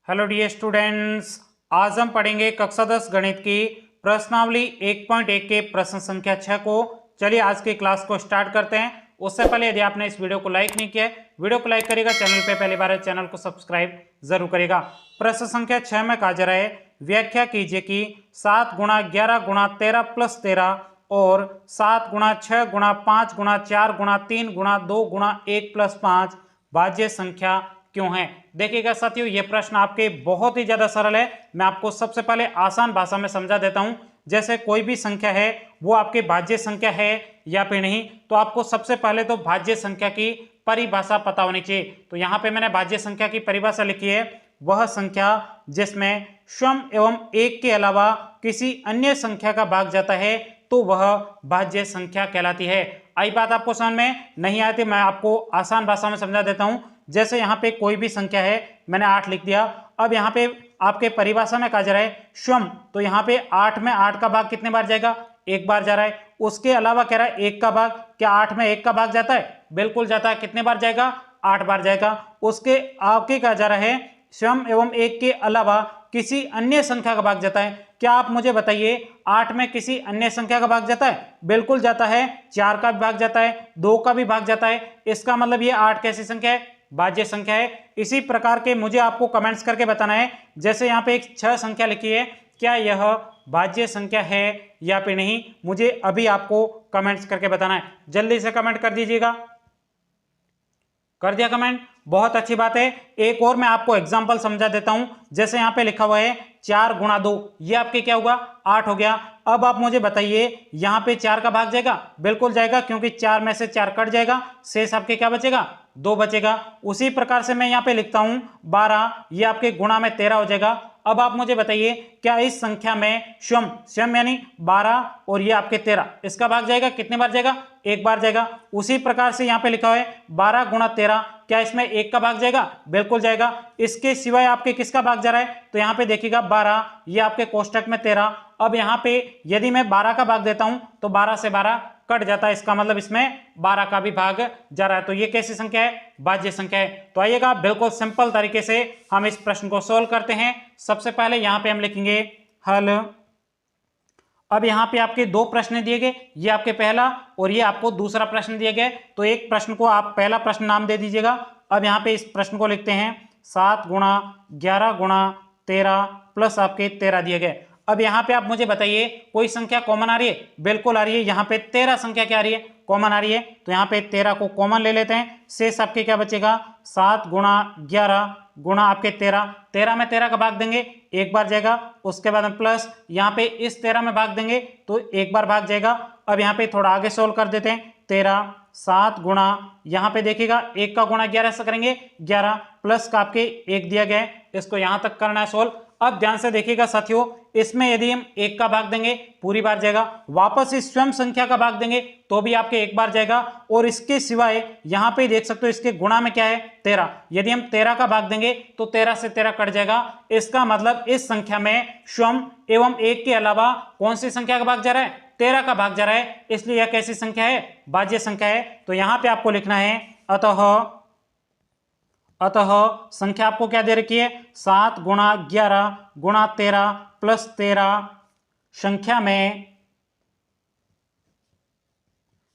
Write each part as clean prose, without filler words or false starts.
Hello dear students, आज हम पढ़ेंगे कक्षा 10 गणित की प्रश्नावली 1.1 के प्रश्न संख्या 6 को। चलिए आज की क्लास को स्टार्ट करते हैं। उससे पहले यदि आपने इस वीडियो को लाइक नहीं किया है, वीडियो को लाइक करेगा, चैनल पे पहली बार है चैनल को सब्सक्राइब जरूर करेगा। प्रश्न संख्या 6 में कहा जा रहा है, व्याख्या कीजिए कि 7 गुणा 11 गुणा 13 प्लस 13 और 7 गुणा 6 गुणा 5 गुणा 4 गुणा 3 गुणा 2 गुणा 1 प्लस 5 भाज्य संख्या क्यों है। देखिएगा साथियों, यह प्रश्न आपके बहुत ही ज्यादा सरल है। मैं आपको सबसे पहले आसान भाषा में समझा देता हूं। जैसे कोई भी संख्या है वो आपके भाज्य संख्या है या फिर नहीं, तो आपको सबसे पहले तो भाज्य संख्या की परिभाषा पता होनी चाहिए। तो यहाँ पे मैंने भाज्य संख्या की परिभाषा लिखी है, वह संख्या जिसमें स्वयं एवं एक के अलावा किसी अन्य संख्या का भाग जाता है तो वह भाज्य संख्या कहलाती है। आई बात आपको समझ में नहीं आती, मैं आपको आसान भाषा में समझा देता हूं। जैसे यहाँ पे कोई भी संख्या है, मैंने 8 लिख दिया। अब यहाँ पे आपके परिभाषा में कहा जा रहा है स्वयं, तो यहाँ पे 8 में 8 का भाग कितने बार जाएगा, एक बार जा रहा है। उसके अलावा कह रहा है 1 का भाग, क्या 8 में 1 का भाग जाता है, बिल्कुल जाता है। कितने बार जाएगा, 8 बार जाएगा। उसके आगे कहा जा रहा है स्वयं एवं एक के अलावा किसी अन्य संख्या का भाग जाता है। क्या आप मुझे बताइए, 8 में किसी अन्य संख्या का भाग जाता है, बिल्कुल जाता है। 4 का भी भाग जाता है, 2 का भी भाग जाता है। इसका मतलब ये 8 कैसी संख्या है, भाज्य संख्या है। इसी प्रकार के मुझे आपको कमेंट्स करके बताना है। जैसे यहाँ पे एक 6 संख्या लिखी है, क्या यह भाज्य संख्या है या फिर नहीं, मुझे अभी आपको कमेंट्स करके बताना है। जल्दी से कमेंट कर दीजिएगा। कर दिया कमेंट, बहुत अच्छी बात है। एक और मैं आपको एग्जांपल समझा देता हूं। जैसे यहाँ पे लिखा हुआ है 4 गुणा 2, ये आपके क्या होगा, 8 हो गया। अब आप मुझे बताइए यहाँ पे 4 का भाग जाएगा, बिल्कुल जाएगा, क्योंकि 4 में से 4 कट जाएगा, शेष आपके क्या बचेगा, 2 बचेगा। उसी प्रकार से मैं यहाँ पे लिखता हूं 12, ये आपके गुणा में 13 हो जाएगा। अब आप मुझे बताइए, क्या इस संख्या में स्वयं यानी 12 और ये आपके 13, इसका भाग जाएगा, कितने बार जाएगा, एक बार जाएगा। उसी प्रकार से यहाँ पे लिखा हुआ है 12 गुणा 13, क्या इसमें 1 का भाग जाएगा, बिल्कुल जाएगा। इसके सिवाय आपके किसका भाग जा रहा है, तो यहाँ पे देखिएगा 12, ये आपके कोष्टक में 13। अब यहाँ पे यदि मैं 12 का भाग देता हूं तो 12 से 12 कट जाता है, इसका मतलब इसमें 12 का भी भाग जा रहा है। तो ये कैसी संख्या है, भाज्य संख्या है। तो आइएगा बिल्कुल सिंपल तरीके से हम इस प्रश्न को सोल्व करते हैं। सबसे पहले यहाँ पे हम लिखेंगे हल। अब यहाँ पे आपके 2 प्रश्न दिए गए, ये आपके पहला और ये आपको दूसरा प्रश्न दिए गए। तो एक प्रश्न को आप पहला प्रश्न नाम दे दीजिएगा। अब यहाँ पे इस प्रश्न को लिखते हैं 7 गुणा 11 गुणा 13 प्लस आपके 13 दिए गए। अब यहाँ पे आप मुझे बताइए, कोई संख्या कॉमन आ रही है, बिल्कुल आ रही है। यहाँ पे 13 संख्या क्या आ रही है, कॉमन आ रही है। तो यहाँ पे 13 को कॉमन ले लेते हैं, शेष आपके क्या बचेगा, 7 गुणा 11 गुणा आपके 13, 13 में 13 का भाग देंगे, एक बार जाएगा। उसके बाद हम प्लस यहाँ पे इस 13 में भाग देंगे तो एक बार भाग जाएगा। अब यहाँ पे थोड़ा आगे सोल्व कर देते हैं, 13 7 गुणा, यहाँ पे देखिएगा 1 का गुणा 11 से करेंगे, 11 प्लस का आपके 1 दिया गया है, इसको यहाँ तक करना है सोल्व। अब ध्यान से देखिएगा साथियों, इसमें यदि हम 1 का भाग देंगे पूरी बार जाएगा, वापस इस स्वयं संख्या का भाग देंगे तो भी आपके एक बार जाएगा। और इसके सिवाय यहाँ पे देख सकते हो इसके गुणा में क्या है, 13, यदि हम 13 का भाग देंगे तो 13 से 13 कट जाएगा। इसका मतलब इस संख्या में स्वयं एवं एक के अलावा कौन सी संख्या का भाग जा रहा है, 13 का भाग जा रहा है, इसलिए यह कैसी संख्या है, भाज्य संख्या है। तो यहाँ पे आपको लिखना है अतः संख्या आपको क्या दे रखी है, 7 गुणा 11 गुणा 13 प्लस 13 संख्या में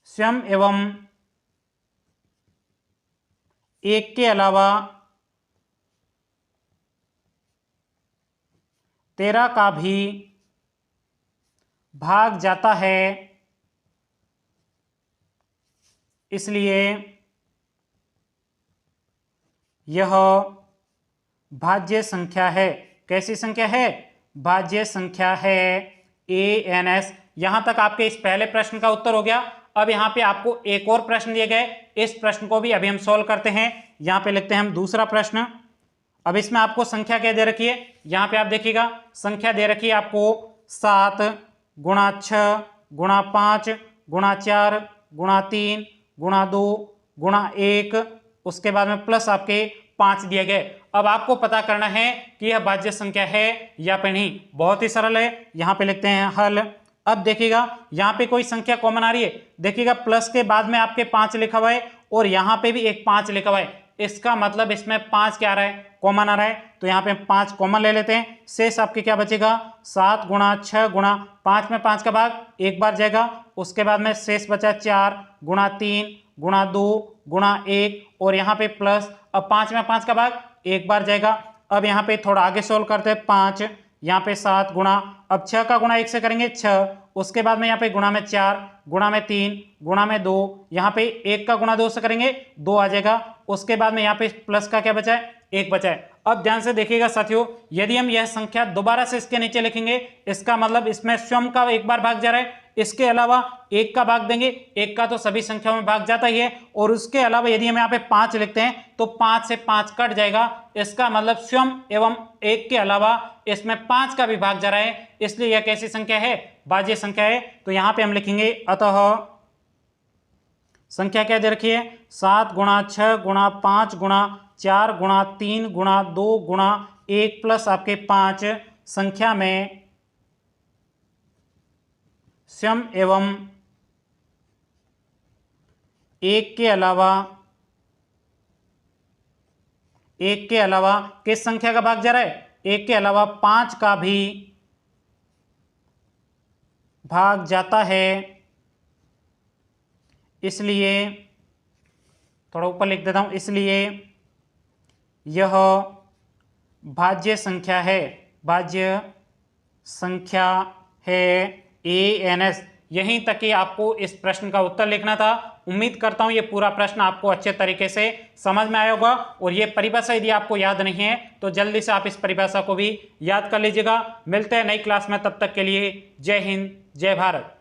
स्वयं एवं एक के अलावा 13 का भी भाग जाता है, इसलिए यह भाज्य संख्या है। कैसी संख्या है, भाज्य संख्या है, ANS। यहां तक आपके इस पहले प्रश्न का उत्तर हो गया। अब यहाँ पे आपको एक और प्रश्न दिए गए, इस प्रश्न को भी अभी हम सॉल्व करते हैं। यहाँ पे लिखते हैं हम दूसरा प्रश्न। अब इसमें आपको संख्या क्या दे रखी है, यहाँ पे आप देखिएगा संख्या दे रखी है आपको 7 गुणा 6 गुणा 5 गुणा 4 गुणा 3 गुणा 2 गुणा 1, उसके बाद में प्लस आपके 5 दिए गए। अब आपको पता करना है कि यह भाज्य संख्या है या फिर नहीं। बहुत ही सरल है, यहाँ पे लिखते हैं हल। अब देखिएगा यहाँ पे कोई संख्या कॉमन आ रही है, देखिएगा प्लस के बाद में आपके 5 लिखा हुआ है और यहाँ पे भी एक 5 लिखा हुआ है। इसका मतलब इसमें 5 क्या आ रहा है, कॉमन आ रहा है। तो यहाँ पे 5 कॉमन ले लेते हैं। शेष आपके क्या बचेगा 7 गुणा 6 गुणा 5 में 5 का भाग एक बार जाएगा। उसके बाद में शेष बचा 4 गुणा 3 गुणा 2 गुणा 1 और यहाँ पे प्लस, अब 5 में 5 का भाग एक बार जाएगा। अब यहाँ पे थोड़ा आगे सोल्व करते हैं 5, यहाँ पे 7 गुणा, अब 6 का गुणा 1 से करेंगे 6, उसके बाद में यहाँ पे गुणा में 4 गुणा में 3 गुणा में 2, यहाँ पे 1 का गुणा 2 से करेंगे 2 आ जाएगा। उसके बाद में यहाँ पे प्लस का क्या बचा है 1 बचा है। अब ध्यान से देखिएगा साथियों, यदि हम यह संख्या दोबारा से इसके नीचे लिखेंगे, इसका मतलब इसमें स्वयं का एक बार भाग जा रहा है, इसके अलावा 1 का भाग देंगे, 1 का तो सभी संख्याओं में भाग जाता ही है, और उसके अलावा यदि हम यहाँ पे 5 लिखते हैं तो 5 से 5 कट जाएगा, इसका मतलब स्वयं एवं 1 के अलावा इसमें 5 का भी भाग जा रहा है, इसलिए यह कैसी संख्या है भाज्य संख्या है। तो यहाँ पे हम लिखेंगे अतः संख्या क्या दे रखी है 7 गुणा 6 गुणा 5 गुणा 4 गुणा 3 गुणा 2 गुणा 1 प्लस आपके 5 संख्या में स्वयं एवं 1 के अलावा किस संख्या का भाग जा रहा है 1 के अलावा 5 का भी भाग जाता है, इसलिए थोड़ा ऊपर लिख देता हूं, इसलिए यह भाज्य संख्या है, भाज्य संख्या है ANS। यहीं तक ही आपको इस प्रश्न का उत्तर लिखना था। उम्मीद करता हूं ये पूरा प्रश्न आपको अच्छे तरीके से समझ में आया होगा, और ये परिभाषा यदि आपको याद नहीं है तो जल्दी से आप इस परिभाषा को भी याद कर लीजिएगा। मिलते हैं नई क्लास में, तब तक के लिए जय हिंद जय भारत।